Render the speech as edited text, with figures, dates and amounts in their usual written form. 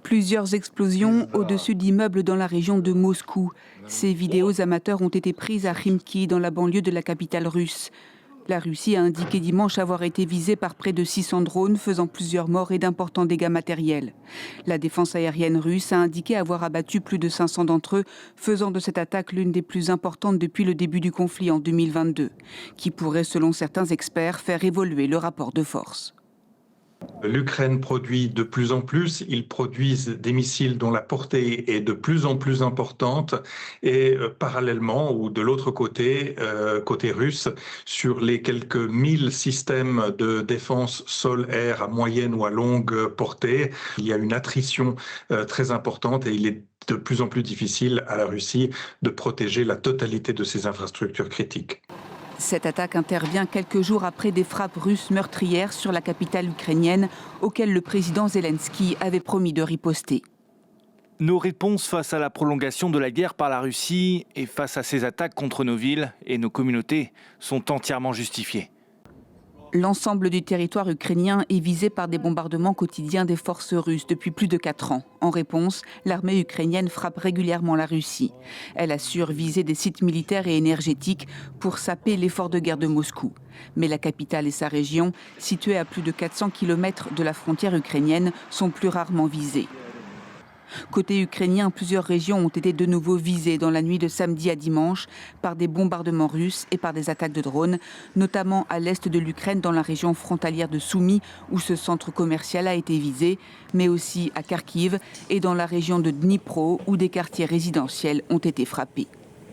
Plusieurs explosions au-dessus d'immeubles dans la région de Moscou. Ces vidéos amateurs ont été prises à Khimki, dans la banlieue de la capitale russe. La Russie a indiqué dimanche avoir été visée par près de 600 drones, faisant plusieurs morts et d'importants dégâts matériels. La défense aérienne russe a indiqué avoir abattu plus de 500 d'entre eux, faisant de cette attaque l'une des plus importantes depuis le début du conflit en 2022, qui pourrait, selon certains experts, faire évoluer le rapport de force. L'Ukraine produit de plus en plus, ils produisent des missiles dont la portée est de plus en plus importante et parallèlement ou de l'autre côté, côté russe, sur les quelques 1000 systèmes de défense sol-air à moyenne ou à longue portée, il y a une attrition très importante et il est de plus en plus difficile à la Russie de protéger la totalité de ses infrastructures critiques. Cette attaque intervient quelques jours après des frappes russes meurtrières sur la capitale ukrainienne, auxquelles le président Zelensky avait promis de riposter. Nos réponses face à la prolongation de la guerre par la Russie et face à ces attaques contre nos villes et nos communautés sont entièrement justifiées. L'ensemble du territoire ukrainien est visé par des bombardements quotidiens des forces russes depuis plus de 4 ans. En réponse, l'armée ukrainienne frappe régulièrement la Russie. Elle assure viser des sites militaires et énergétiques pour saper l'effort de guerre de Moscou. Mais la capitale et sa région, situées à plus de 400 km de la frontière ukrainienne, sont plus rarement visées. Côté ukrainien, plusieurs régions ont été de nouveau visées dans la nuit de samedi à dimanche par des bombardements russes et par des attaques de drones, notamment à l'est de l'Ukraine dans la région frontalière de Soumy où ce centre commercial a été visé, mais aussi à Kharkiv et dans la région de Dnipro où des quartiers résidentiels ont été frappés.